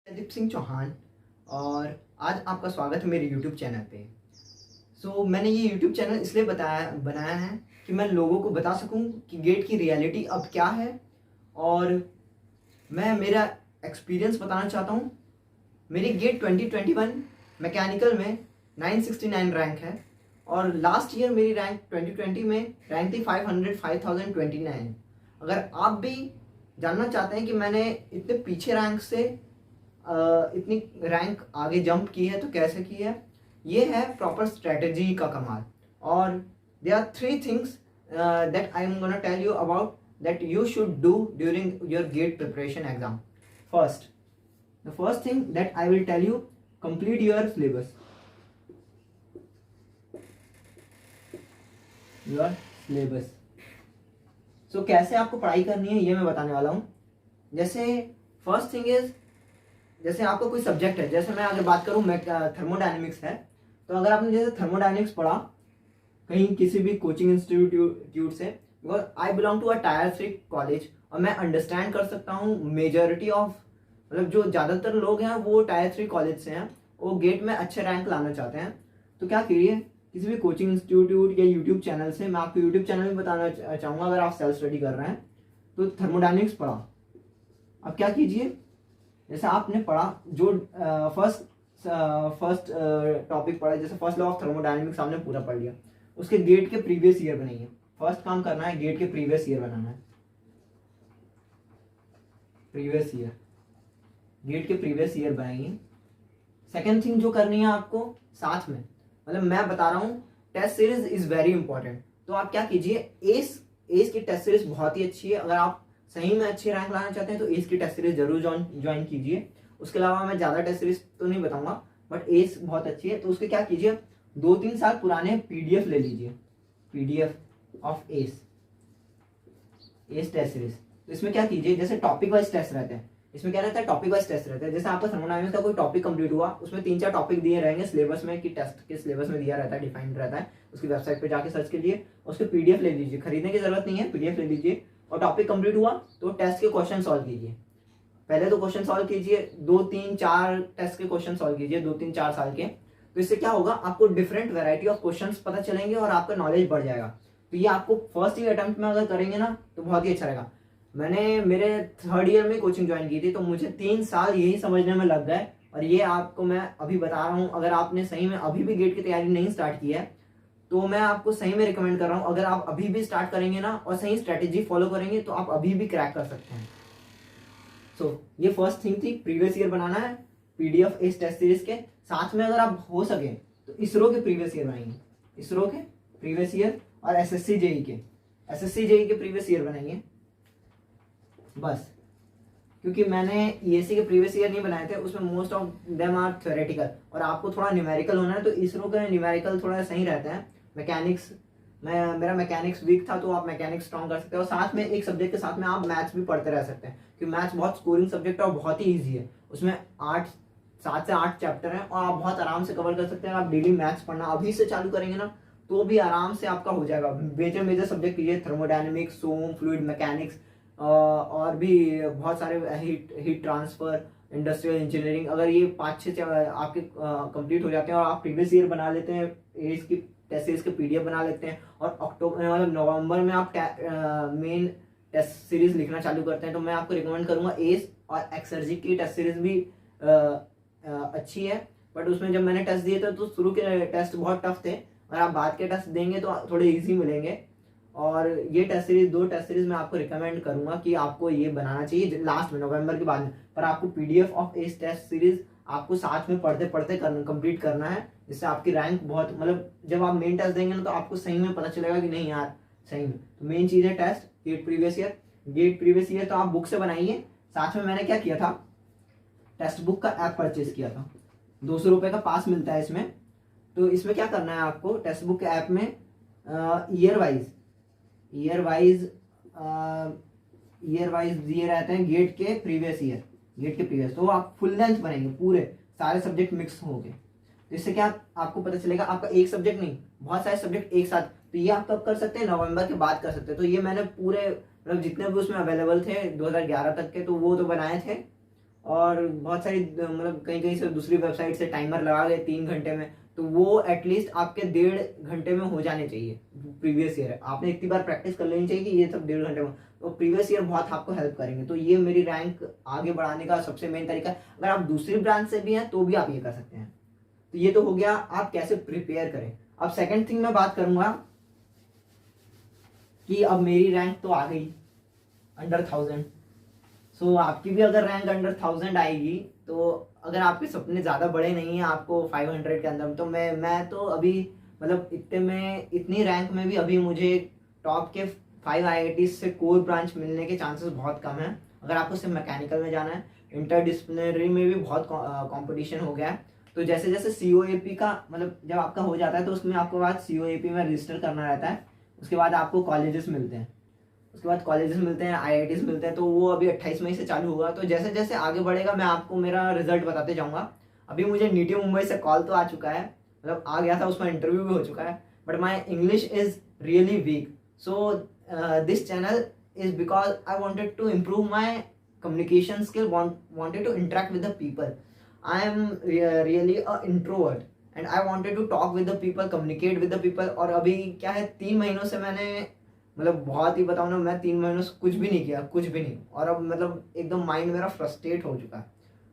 प्रदीप सिंह चौहान और आज आपका स्वागत है मेरे YouTube चैनल पे। मैंने ये YouTube चैनल इसलिए बनाया है कि मैं लोगों को बता सकूं कि गेट की रियलिटी अब क्या है और मैं मेरा एक्सपीरियंस बताना चाहता हूं। मेरी गेट 2021 मैकेनिकल में 969 रैंक है और लास्ट ईयर मेरी रैंक 2020 में रैंक थी 5029। अगर आप भी जानना चाहते हैं कि मैंने इतने पीछे रैंक से इतनी रैंक आगे जंप की है तो कैसे की है, ये है प्रॉपर स्ट्रेटजी का कमाल। और there are three things that I am gonna tell you about that you should do during your GATE preparation exam. The first thing that I will tell you, complete your syllabus. कैसे आपको पढ़ाई करनी है ये मैं बताने वाला हूँ। जैसे फर्स्ट थिंग इज, जैसे आपको कोई सब्जेक्ट है, जैसे मैं अगर बात करूं मैं थर्मोडायनेमिक्स है, तो अगर आपने जैसे थर्मोडायनेमिक्स पढ़ा कहीं किसी भी कोचिंग इंस्टीट्यूट से, because I belong to a tier 3 college और मैं अंडरस्टैंड कर सकता हूँ मेजॉरिटी ऑफ, मतलब जो ज़्यादातर लोग हैं वो टायर 3 कॉलेज से हैं, वो गेट में अच्छे रैंक लाना चाहते हैं। तो क्या करिए, किसी भी कोचिंग इंस्टीट्यूट या यूट्यूब चैनल से, मैं आपको यूट्यूब चैनल में बताना चाहूँगा अगर आप सेल्फ स्टडी कर रहे हैं तो थर्मोडायनेमिक्स पढ़ा। अब क्या कीजिए, जैसे आपने पढ़ा जो फर्स्ट टॉपिक पढ़ा, जैसे फर्स्ट लॉ ऑफ थर्मोडायनेमिक्स आपने पूरा पढ़ लिया, उसके गेट के प्रीवियस ईयर बनाइए। फर्स्ट काम करना है गेट के प्रीवियस ईयर बनाना है, प्रीवियस ईयर, गेट के प्रीवियस ईयर बनाइए। सेकेंड थिंग जो करनी है आपको साथ में, मतलब मैं बता रहा हूँ, test series is very important. तो आप क्या कीजिए, एस की टेस्ट सीरीज बहुत ही अच्छी है। अगर आप सही में अच्छे रैंक लाना चाहते हैं तो एस की टेस्ट सीरीज जरूर ज्वाइन कीजिए। उसके अलावा मैं ज़्यादा टेस्ट सीरीज तो नहीं बताऊंगा, बट एस बहुत अच्छी है। तो उसके क्या कीजिए, 2-3 साल पुराने पीडीएफ ले लीजिए, पीडीएफ ऑफ एस टेस्ट सीरीज। तो इसमें क्या कीजिए, जैसे टॉपिक वाइज टेस्ट रहते हैं, इसमें क्या रहता है, टॉपिक वाइज टेस्ट रहता है। जैसे आपका थर्मोडायनेमिक्स का कोई टॉपिक कंप्लीट हुआ, उसमें 3-4 टॉपिक दिए रहेंगे सिलेबस में, कि टेस्ट के सिलेबस में दिया रहता है, डिफाइंड रहता है। उसकी वेबसाइट पे जाके सर्च कीजिए, उसके पीडीएफ ले लीजिए, खरीदने की जरूरत नहीं है, पीडीएफ ले लीजिए। और टॉपिक कंप्लीट हुआ तो टेस्ट के क्वेश्चन सॉल्व कीजिए। पहले तो क्वेश्चन सॉल्व कीजिए, 2-3-4 टेस्ट के क्वेश्चन सॉल्व कीजिए 2-3-4 साल के। तो इससे क्या होगा, आपको डिफरेंट वैरायटी ऑफ क्वेश्चंस पता चलेंगे और आपका नॉलेज बढ़ जाएगा। तो ये आपको फर्स्ट ईयर अटेम्प्ट में अगर करेंगे ना तो बहुत ही अच्छा रहेगा। मैंने मेरे 3rd ईयर में कोचिंग ज्वाइन की थी, तो मुझे 3 साल यही समझने में लग गए। और ये आपको मैं अभी बता रहा हूँ, अगर आपने सही में अभी भी गेट की तैयारी नहीं स्टार्ट की है तो मैं आपको सही में रिकमेंड कर रहा हूँ, अगर आप अभी भी स्टार्ट करेंगे ना और सही स्ट्रेटेजी फॉलो करेंगे तो आप अभी भी क्रैक कर सकते हैं। ये फर्स्ट थिंग थी, प्रीवियस ईयर बनाना है पीडीएफ इस टेस्ट सीरीज के। साथ में अगर आप हो सके तो इसरो के प्रीवियस ईयर बनाएंगे, इसरो के प्रीवियस ईयर, और एसएससी जेई के प्रीवियस ईयर बनाएंगे बस। क्योंकि मैंने ईएससी के प्रीवियस ईयर नहीं बनाए थे, उसमें most of them are theoretical और आपको थोड़ा न्यूमेरिकल होना है, तो इसरो का न्यूमेरिकल थोड़ा सही रहता है। मैकेनिक्स, मेरा मैकेनिक्स वीक था, तो आप मैकेनिक्स स्ट्रॉन्ग कर सकते हैं। और साथ में एक सब्जेक्ट के साथ में आप मैथ्स भी पढ़ते रह सकते हैं, क्योंकि मैथ्स बहुत स्कोरिंग सब्जेक्ट है और बहुत ही ईजी है। उसमें 7 से 8 चैप्टर हैं और आप बहुत आराम से कवर कर सकते हैं। आप डेली मैथ्स पढ़ना अभी से चालू करेंगे ना तो भी आराम से आपका हो जाएगा। मेजर सब्जेक्ट कीजिए, थर्मोडायनेमिक्स, सोम, फ्लूइड मैकेनिक्स, और भी बहुत सारे हीट ट्रांसफर, इंडस्ट्रियल इंजीनियरिंग। अगर ये 5-6 आपके कंप्लीट हो जाते हैं और आप प्रीवियस ईयर बना लेते हैं, एज की टेस्ट सीरीज के पीडीएफ बना लेते हैं, और अक्टूबर मतलब नवंबर में आप मेन टेस्ट सीरीज लिखना चालू करते हैं, तो मैं आपको रिकमेंड करूंगा एस और एक्सर्जी की टेस्ट सीरीज भी अच्छी है। बट उसमें जब मैंने टेस्ट दिए थे तो शुरू के टेस्ट बहुत टफ थे, और आप बाद के टेस्ट देंगे तो थोड़े ईजी मिलेंगे। और ये टेस्ट सीरीज, 2 टेस्ट सीरीज मैं आपको रिकमेंड करूंगा कि आपको ये बनाना चाहिए लास्ट में, नवंबर के बाद में। पर आपको पीडीएफ ऑफ इस टेस्ट सीरीज आपको साथ में पढ़ते पढ़ते कंप्लीट करना है, जिससे आपकी रैंक बहुत, मतलब जब आप मेन टेस्ट देंगे ना तो आपको सही में पता चलेगा कि नहीं यार सही में। तो मेन चीज़ है टेस्ट, गेट प्रीवियस ईयर तो आप बुक से बनाइए। साथ में मैंने क्या किया था, टेक्स्ट बुक का ऐप परचेज किया था, 200 रुपये का पास मिलता है इसमें। तो इसमें क्या करना है आपको, टेक्स्ट बुक के ऐप में ईयर वाइज दिए रहते हैं गेट के प्रीवियस, तो आप फुल लेंथ बनेंगे, पूरे सारे सब्जेक्ट मिक्स होंगे। तो इससे क्या आपको पता चलेगा, आपका एक सब्जेक्ट नहीं बहुत सारे सब्जेक्ट एक साथ। तो ये आप कब कर सकते हैं, नवंबर के बाद कर सकते हैं। तो ये मैंने पूरे, मतलब जितने भी उसमें अवेलेबल थे 2011 तक के, तो वो तो बनाए थे। और बहुत सारी मतलब कहीं कहीं से दूसरी वेबसाइट से टाइमर लगा गए 3 घंटे में, तो वो एटलीस्ट आपके 1.5 घंटे में हो जाने चाहिए। प्रीवियस ईयर आपने इतनी बार प्रैक्टिस कर लेनी चाहिए कि ये सब 1.5 घंटे में, तो प्रीवियस ईयर बहुत आपको हेल्प करेंगे। तो ये मेरी रैंक आगे बढ़ाने का सबसे मेन तरीका है। अगर आप दूसरी ब्रांच से भी हैं तो भी आप ये कर सकते हैं। तो ये तो हो गया आप कैसे प्रिपेयर करें। अब सेकंड थिंग मैं बात करूंगा कि अब मेरी रैंक तो आ गई अंडर 1000। सो आपकी भी अगर रैंक अंडर 1000 आएगी, तो अगर आपके सपने ज़्यादा बड़े नहीं हैं, आपको 500 के अंदर, तो मैं तो अभी मतलब इतने में इतनी रैंक में भी अभी मुझे टॉप के 5 IIT से कोर ब्रांच मिलने के चांसेस बहुत कम हैं। अगर आपको सिर्फ मैकेनिकल में जाना है, इंटरडिसिप्लिनरी में भी बहुत कंपटीशन हो गया है। तो जैसे जैसे COAP का मतलब जब आपका हो जाता है तो उसमें आपको बाद COAP में रजिस्टर करना रहता है। उसके बाद आपको कॉलेजेस मिलते हैं, उसके बाद कॉलेजेस मिलते हैं, IITs मिलते हैं। तो वो अभी 28 मई से चालू होगा। तो जैसे जैसे आगे बढ़ेगा मैं आपको मेरा रिजल्ट बताते जाऊंगा। अभी मुझे नीटी मुंबई से कॉल तो आ चुका है, मतलब आ गया था, उसमें इंटरव्यू भी हो चुका है, but my English is really weak. So this channel is because I wanted to improve my communication skill, wanted to interact with the people. I am really a introvert and I wanted to talk with the people, communicate with the people. और अभी क्या है, 3 महीनों से मैंने मतलब बहुत ही बताऊँ ना, मैं 3 महीनों से कुछ भी नहीं किया, कुछ भी नहीं। और अब मतलब एकदम माइंड मेरा फ्रस्ट्रेट हो चुका है।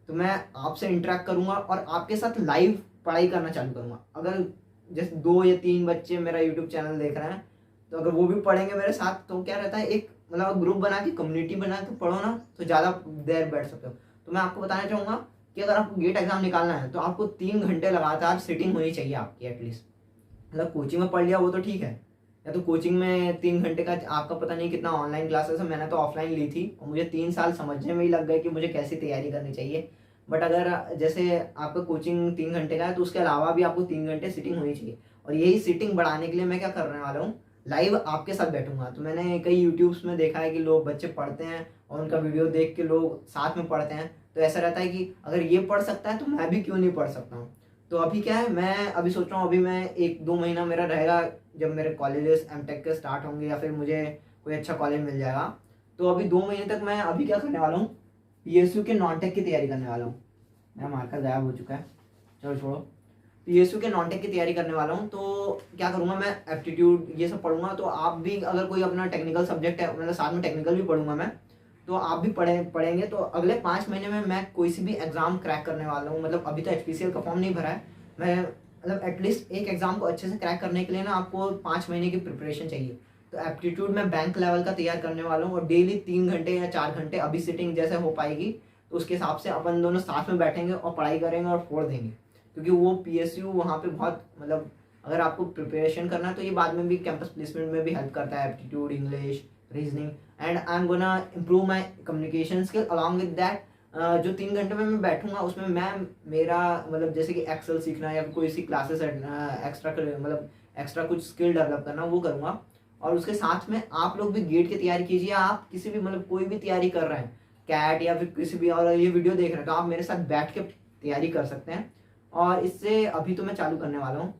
तो मैं आपसे इंटरेक्ट करूंगा और आपके साथ लाइव पढ़ाई करना चालू करूंगा। अगर जैसे 2 या 3 बच्चे मेरा यूट्यूब चैनल देख रहे हैं, तो अगर वो भी पढ़ेंगे मेरे साथ, तो क्या रहता है, एक मतलब ग्रुप बना के, कम्युनिटी बना के पढ़ो ना, तो ज़्यादा देर बैठ सकते हो। तो मैं आपको बताना चाहूँगा कि अगर आपको गेट एग्जाम निकालना है तो आपको 3 घंटे लगातार सिटिंग होनी चाहिए आपकी एटलीस्ट। मतलब कोचिंग में पढ़ लिया वो तो ठीक है, या तो कोचिंग में 3 घंटे का आपका पता नहीं कितना ऑनलाइन क्लासेस है, मैंने तो ऑफलाइन ली थी और मुझे 3 साल समझने में ही लग गए कि मुझे कैसी तैयारी करनी चाहिए। बट अगर जैसे आपका कोचिंग 3 घंटे का है, तो उसके अलावा भी आपको 3 घंटे सिटिंग होनी चाहिए। और यही सिटिंग बढ़ाने के लिए मैं क्या करने वाला हूँ, लाइव आपके साथ बैठूंगा। तो मैंने कई यूट्यूब्स में देखा है कि लोग बच्चे पढ़ते हैं और उनका वीडियो देख के लोग साथ में पढ़ते हैं। तो ऐसा रहता है कि अगर ये पढ़ सकता है तो मैं भी क्यों नहीं पढ़ सकता हूँ। तो अभी क्या है, मैं अभी सोच रहा हूँ, अभी मैं 1-2 महीना मेरा रहेगा जब मेरे कॉलेजेस एमटेक के स्टार्ट होंगे या फिर मुझे कोई अच्छा कॉलेज मिल जाएगा। तो अभी 2 महीने तक मैं अभी क्या करने वाला हूँ, PSU के नॉन टेक की तैयारी करने वाला हूँ। मेरा मार्कर गायब हो चुका है, चलो छोड़ो। PSU के नॉन टेक की तैयारी करने वाला हूँ। तो क्या करूँगा, मैं एप्टीट्यूड ये सब पढ़ूंगा। तो आप भी अगर कोई अपना टेक्निकल सब्जेक्ट है, मतलब साथ में टेक्निकल भी पढ़ूंगा मैं, तो आप भी पढ़ेंगे। तो अगले 5 महीने में मैं कोई सी भी एग्जाम क्रैक करने वाला हूँ। मतलब अभी तो HPCL का फॉर्म नहीं भरा है, मैं मतलब एटलीस्ट एक एग्जाम को अच्छे से क्रैक करने के लिए ना आपको 5 महीने की प्रिपरेशन चाहिए। तो एप्टीट्यूड में बैंक लेवल का तैयार करने वाला हूँ और डेली 3 घंटे या 4 घंटे, अभी सिटिंग जैसे हो पाएगी तो उसके हिसाब से अपन दोनों साथ में बैठेंगे और पढ़ाई करेंगे और फोड़ देंगे। क्योंकि वो PSU वहाँ पे बहुत मतलब अगर आपको प्रिपरेशन करना है तो ये बाद में भी कैंपस प्लेसमेंट में भी हेल्प करता है, aptitude, English, reasoning. And I am gonna improve my communication skill along with that. जो 3 घंटे में मैं बैठूंगा उसमें मैं मेरा मतलब जैसे कि एक्सेल सीखना या कोई सी क्लासेस एक्स्ट्रा मतलब एक्स्ट्रा कुछ स्किल डेवलप करना वो करूँगा। और उसके साथ में आप लोग भी गेट की तैयारी कीजिए। आप किसी भी मतलब कोई भी तैयारी कर रहे हैं, कैट या फिर किसी भी, और ये वीडियो देख रहे हैं, तो आप मेरे साथ बैठ के तैयारी कर सकते हैं। और इससे अभी तो मैं चालू करने वाला हूँ,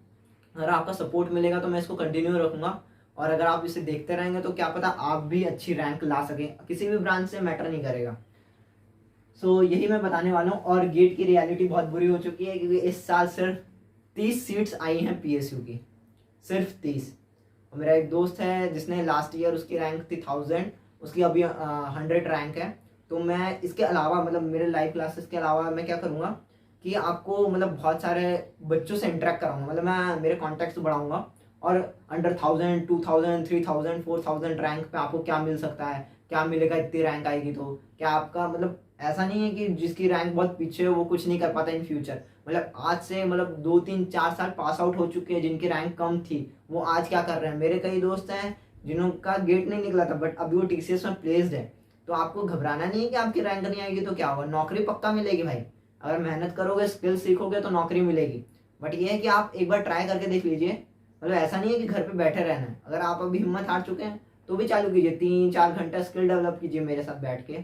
अगर आपका सपोर्ट मिलेगा तो मैं इसको कंटिन्यू रखूँगा। और अगर आप इसे देखते रहेंगे तो क्या पता आप भी अच्छी रैंक ला सकें, किसी भी ब्रांच से मैटर नहीं करेगा। सो यही मैं बताने वाला हूँ। और गेट की रियलिटी बहुत बुरी हो चुकी है क्योंकि इस साल सिर्फ 30 सीट्स आई हैं PSU की, सिर्फ 30। और मेरा एक दोस्त है जिसने लास्ट ईयर उसकी रैंक थी 1000, उसकी अभी 100 रैंक है। तो मैं इसके अलावा मतलब मेरे लाइव क्लासेस के अलावा मैं क्या करूँगा कि आपको मतलब बहुत सारे बच्चों से इंटरेक्ट कराऊंगा। मतलब मैं मेरे कॉन्टैक्ट्स बढ़ाऊंगा और अंडर 1000, 2000, 3000, 4000 रैंक पे आपको क्या मिल सकता है, क्या मिलेगा इतनी रैंक आएगी तो क्या आपका मतलब ऐसा नहीं है कि जिसकी रैंक बहुत पीछे है वो कुछ नहीं कर पाता इन फ्यूचर। मतलब आज से मतलब 2-3-4 साल पास आउट हो चुके हैं जिनकी रैंक कम थी, वो आज क्या कर रहे हैं। मेरे कई दोस्त हैं जिनका गेट नहीं निकला था बट अभी वो TCS में प्लेस्ड है। तो आपको घबराना नहीं है कि आपकी रैंक नहीं आएगी तो क्या होगा, नौकरी पक्का मिलेगी भाई। अगर मेहनत करोगे, स्किल सीखोगे तो नौकरी मिलेगी। बट ये है कि आप एक बार ट्राई करके देख लीजिए। मतलब ऐसा नहीं है कि घर पे बैठे रहना है। अगर आप अभी हिम्मत हार चुके हैं तो भी चालू कीजिए, 3-4 घंटा स्किल डेवलप कीजिए मेरे साथ बैठ के,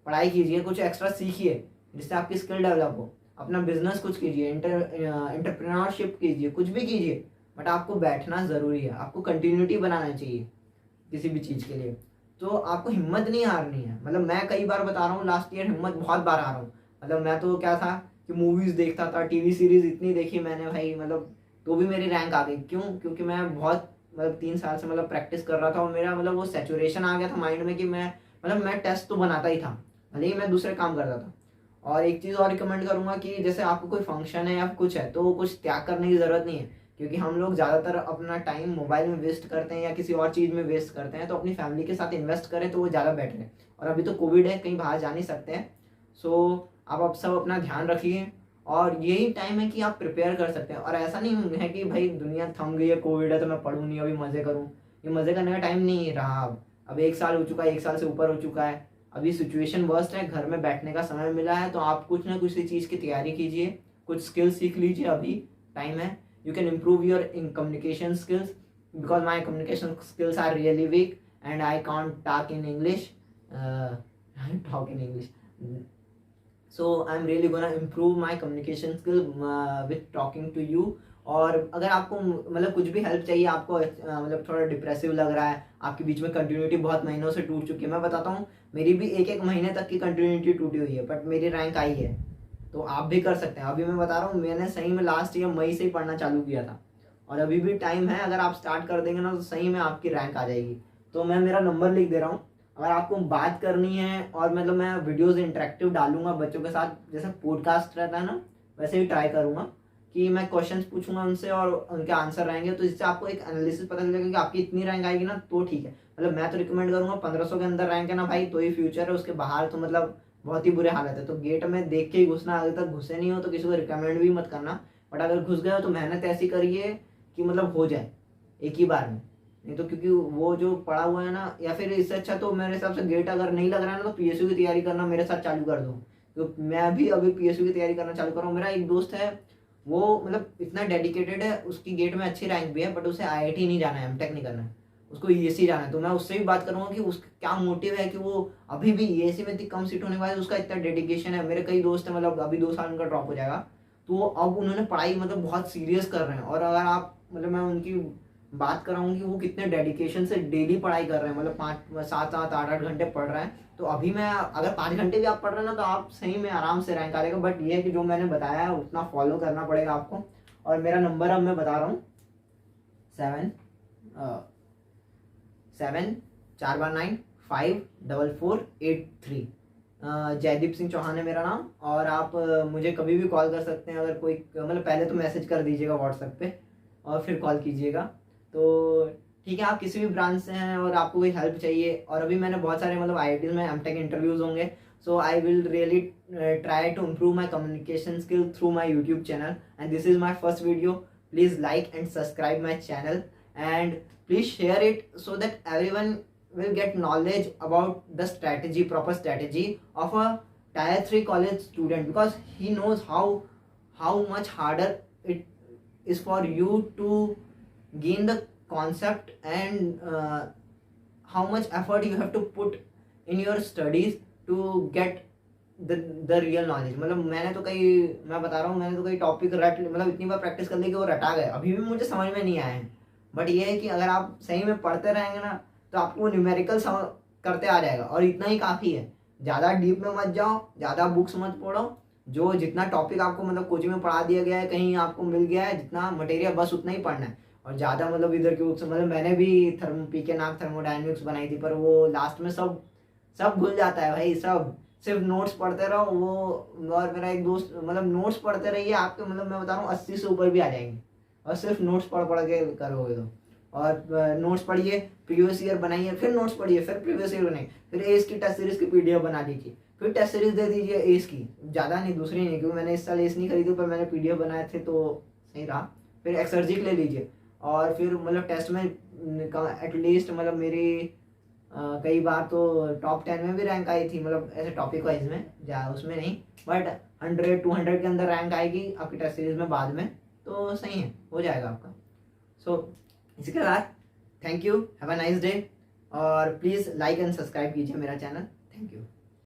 पढ़ाई कीजिए, कुछ एक्स्ट्रा सीखिए जिससे आपकी स्किल डेवलप हो। अपना बिजनेस कुछ कीजिए, एंटरप्रेन्योरशिप कीजिए, कुछ भी कीजिए। बट आपको बैठना ज़रूरी है, आपको कंटिन्यूटी बनाना चाहिए किसी भी चीज़ के लिए। तो आपको हिम्मत नहीं हारनी है। मतलब मैं कई बार बता रहा हूँ, लास्ट ईयर हिम्मत बहुत बार हारा हूँ, मतलब मैं तो क्या था कि मूवीज देखता था, टीवी सीरीज इतनी देखी मैंने भाई, मतलब तो भी मेरी रैंक आ गई। क्यों? क्योंकि मैं बहुत मतलब 3 साल से मतलब प्रैक्टिस कर रहा था, और मेरा मतलब वो सेचुरेशन आ गया था माइंड में कि मैं टेस्ट तो बनाता ही था, भले ही मैं दूसरे काम करता था। और एक चीज़ और रिकमेंड करूंगा कि जैसे आपको कोई फंक्शन है या कुछ है, तो कुछ त्याग करने की ज़रूरत नहीं है, क्योंकि हम लोग ज़्यादातर अपना टाइम मोबाइल में वेस्ट करते हैं या किसी और चीज़ में वेस्ट करते हैं। तो अपनी फैमिली के साथ इन्वेस्ट करें तो वो ज़्यादा बेटर है। और अभी तो कोविड है, कहीं बाहर जा नहीं सकते हैं, सो आप अब सब अपना ध्यान रखिए। और यही टाइम है कि आप प्रिपेयर कर सकते हैं। और ऐसा नहीं है कि भाई दुनिया थम गई है, कोविड है तो मैं पढ़ूँ नहीं, अभी मज़े करूँ। ये मज़े करने का टाइम नहीं रहा। अब 1 साल हो चुका है, 1 साल से ऊपर हो चुका है। अभी सिचुएशन वर्स्ट है, घर में बैठने का समय मिला है, तो आप कुछ ना कुछ चीज़ की तैयारी कीजिए, कुछ स्किल सीख लीजिए, अभी टाइम है। You can improve your in communication skills, because my communication skills are really weak and I can't talk in English, talk in English. So I'm really gonna improve my communication skill with talking to you. और अगर आपको मतलब कुछ भी help चाहिए, आपको मतलब थोड़ा डिप्रेसिव लग रहा है, आपके बीच में कंटिन्यूटी बहुत महीनों से टूट चुकी है, मैं बताता हूँ मेरी भी 1-1 महीने तक की कंटिन्यूटी टूटी हुई है, बट मेरी रैंक आई है। तो आप भी कर सकते हैं। अभी मैं बता रहा हूँ, मैंने सही में लास्ट ईयर मई से ही पढ़ना चालू किया था, और अभी भी टाइम है। अगर आप स्टार्ट कर देंगे ना तो सही में आपकी रैंक आ जाएगी। तो मैं मेरा नंबर लिख दे रहा हूँ, अगर आपको बात करनी है, और मतलब मैं वीडियोस इंटरेक्टिव डालूंगा बच्चों के साथ, जैसे पॉडकास्ट रहता है ना, वैसे ही ट्राई करूंगा कि मैं क्वेश्चंस पूछूंगा उनसे और उनके आंसर रहेंगे, तो इससे आपको एक एनालिसिस पता चलेगा कि आपकी इतनी रैंक आएगी ना तो ठीक है। मतलब मैं तो रिकमेंड करूंगा 1500 के अंदर रैंक है ना भाई, तो ही फ्यूचर है, उसके बाहर तो मतलब बहुत ही बुरे हालत है। तो गेट में देख के ही घुसना, अगर तक घुसे नहीं हो तो किसी को रिकमेंड भी मत करना, बट अगर घुस गए हो तो मेहनत ऐसी करिए कि मतलब हो जाए एक ही बार में। नहीं तो क्योंकि वो जो पड़ा हुआ है ना, या फिर इससे अच्छा तो मेरे हिसाब से गेट अगर नहीं लग रहा है ना, तो पीएसयू की तैयारी करना मेरे साथ चालू कर दो। तो मैं भी अभी पीएसयू की तैयारी करना चालू कर रहा हूँ। मेरा एक दोस्त है, वो मतलब इतना डेडिकेटेड है, उसकी गेट में अच्छी रैंक भी है, बट उसे आईआईटी नहीं जाना है, एमटेक नहीं करना है, उसको ईएसी जाना है। तो मैं उससे भी बात करूंगा कि उसका क्या मोटिव है कि वो अभी भी ईएसी में इतनी कम सीट होने के बाद उसका इतना डेडिकेशन है। मेरे कई दोस्त हैं, मतलब अभी 2 साल उनका ड्रॉप हो जाएगा, तो अब उन्होंने पढ़ाई मतलब बहुत सीरियस कर रहे हैं। और अगर आप मतलब मैं उनकी बात कर रहा हूँ कि वो कितने डेडिकेशन से डेली पढ़ाई कर रहे हैं, मतलब 5-7-8 घंटे पढ़ रहे हैं। तो अभी मैं अगर 5 घंटे भी आप पढ़ रहे हैं ना, तो आप सही में आराम से रैंक आ जाएगा। बट ये है कि जो मैंने बताया है उतना फॉलो करना पड़ेगा आपको। और मेरा नंबर अब मैं बता रहा हूँ, 7 419 54483। जयदीप सिंह चौहान है मेरा नाम। और आप मुझे कभी भी कॉल कर सकते हैं, अगर कोई मतलब पहले तो मैसेज कर दीजिएगा व्हाट्सएप पे और फिर कॉल कीजिएगा। तो ठीक है, आप किसी भी ब्रांच से हैं और आपको कोई हेल्प चाहिए, और अभी मैंने बहुत सारे मतलब आईआईटीज में एमटेक इंटरव्यूज होंगे, so I will really try to improve my communication skill through my YouTube channel, and this is my first video. Please like and subscribe my channel, and please share it so that everyone will get knowledge about the proper strategy of a tier 3 college student, because he knows how much harder it is for you to gain the concept, and how much effort you have to put in your studies to get the real knowledge। मतलब मैं बता रहा हूँ, मैंने तो कई topic मतलब इतनी बार प्रैक्टिस कर ली कि वो रटा गए, अभी भी मुझे समझ में नहीं आए हैं। बट ये है कि अगर आप सही में पढ़ते रहेंगे ना, तो आपको न्यूमेरिकल करते आ जाएगा, और इतना ही काफ़ी है। ज़्यादा डीप में मत जाओ, ज़्यादा बुक्स मत पढ़ो, जो जितना टॉपिक आपको मतलब कोचिंग में पढ़ा दिया गया है, कहीं आपको मिल गया है जितना मटेरियल, बस उतना ही पढ़ना है। और ज़्यादा मतलब इधर की बुक्स, मतलब मैंने भी थर्मोडायनेमिक्स बनाई थी, पर वो लास्ट में सब भूल जाता है भाई, सब सिर्फ नोट्स पढ़ते रहो वो। और मेरा एक दोस्त, मतलब नोट्स पढ़ते रहिए, आपके मतलब मैं बता रहा हूँ 80 से ऊपर भी आ जाएंगे, और सिर्फ नोट्स पढ़ के करोगे तो। और नोट्स पढ़िए, प्रीवियस ईयर बनाइए, फिर नोट्स पढ़िए, फिर प्रीवियस ईयर बनाइए, फिर एस की टेस्ट सीरीज की पीडीएफ बना दीजिए, फिर टेस्ट सीरीज दे दीजिए एस की, ज़्यादा नहीं, दूसरी नहीं, क्योंकि मैंने इस साल एस नहीं खरीदी, पर मैंने पीडीएफ बनाए थे तो सही रहा। फिर एक्सर्जिक ले लीजिए, और फिर मतलब टेस्ट में एटलीस्ट मतलब मेरी कई बार तो टॉप 10 में भी रैंक आई थी, मतलब ऐसे टॉपिक वाइज में, उसमें नहीं, बट 100-200 के अंदर रैंक आएगी आपकी टेस्ट सीरीज में बाद में, तो सही है, हो जाएगा आपका। सो इसी के बाद thank you, have a nice day, और प्लीज़ लाइक एंड सब्सक्राइब कीजिए मेरा चैनल। Thank you.